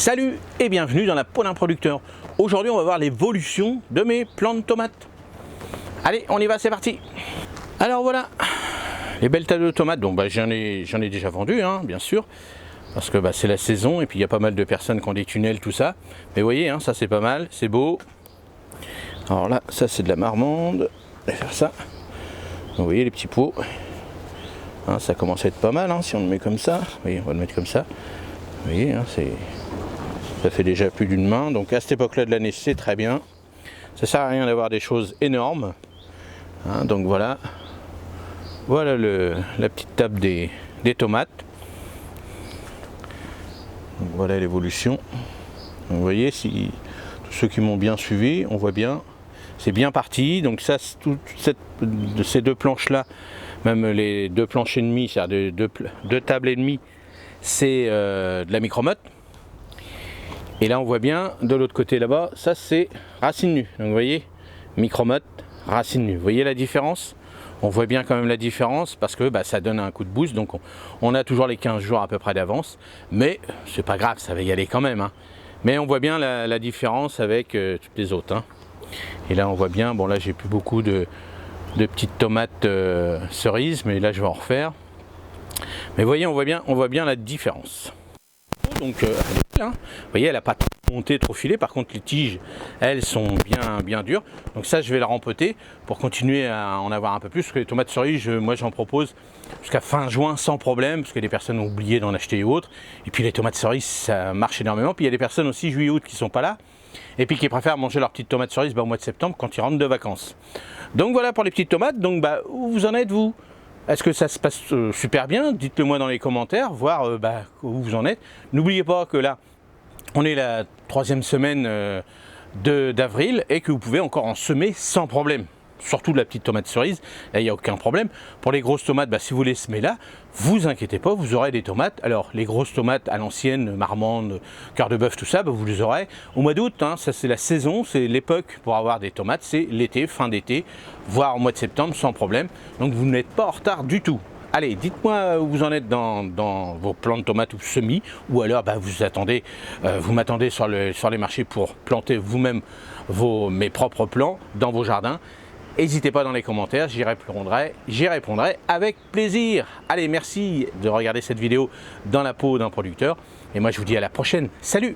Salut et bienvenue dans la peau d'un producteur. Aujourd'hui on va voir l'évolution de mes plants de tomates. Allez, on y va, c'est parti. Alors voilà, les belles tables de tomates, donc j'en ai déjà vendu, hein, bien sûr, parce que c'est la saison et puis il y a pas mal de personnes qui ont des tunnels, tout ça. Mais vous voyez, hein, ça c'est pas mal, c'est beau. Alors là, ça c'est de la marmande, je vais faire ça. Donc, vous voyez les petits pots, hein, ça commence à être pas mal, hein, si on le met comme ça. Vous voyez, on va le mettre comme ça. Vous voyez, hein, ça fait déjà plus d'une main, donc à cette époque-là de l'année, c'est très bien. Ça sert à rien d'avoir des choses énormes. Hein, donc voilà la petite table des tomates. Donc voilà l'évolution. Vous voyez, si tous ceux qui m'ont bien suivi, on voit bien, c'est bien parti. Donc ça, de ces deux planches-là, même les deux planches et demie, c'est-à-dire deux tables et demie, c'est de la micromotte. Et là on voit bien de l'autre côté là-bas, ça c'est racine nue. Donc vous voyez, micromotte, racine nue. Vous voyez la différence? On voit bien quand même la différence parce que ça donne un coup de boost. Donc on a toujours les 15 jours à peu près d'avance. Mais c'est pas grave, ça va y aller quand même. Hein. Mais on voit bien la différence avec toutes les autres. Hein. Et là on voit bien, bon là j'ai plus beaucoup de petites tomates cerises, mais là je vais en refaire. Mais vous voyez, on voit bien la différence. Donc vous voyez, elle n'a pas trop monté, trop filé. Par contre les tiges, elles sont bien dures. Donc ça je vais la rempoter pour continuer à en avoir un peu plus. Parce que les tomates cerises, moi j'en propose jusqu'à fin juin sans problème, parce que des personnes ont oublié d'en acheter et autres. Et puis les tomates cerises, ça marche énormément. Puis il y a des personnes aussi juillet-août qui sont pas là et puis qui préfèrent manger leurs petites tomates cerises au mois de septembre quand ils rentrent de vacances. Donc voilà pour les petites tomates. Donc où vous en êtes vous? Est-ce que ça se passe super bien? Dites-le moi dans les commentaires, voir où vous en êtes. N'oubliez pas que là, on est la 3e semaine d'avril et que vous pouvez encore en semer sans problème. Surtout de la petite tomate cerise, là il n'y a aucun problème. Pour les grosses tomates, si vous les semez là, vous inquiétez pas, vous aurez des tomates. Alors les grosses tomates à l'ancienne, marmande, cœur de bœuf, tout ça, vous les aurez au mois d'août. Hein, ça c'est la saison, c'est l'époque pour avoir des tomates, c'est l'été, fin d'été, voire au mois de septembre sans problème. Donc vous n'êtes pas en retard du tout. Allez, dites-moi où vous en êtes dans vos plants de tomates ou semis, ou alors vous m'attendez sur les marchés pour planter vous-même mes propres plants dans vos jardins. N'hésitez pas dans les commentaires, j'y répondrai avec plaisir. Allez, merci de regarder cette vidéo dans la peau d'un producteur. Et moi je vous dis à la prochaine. Salut!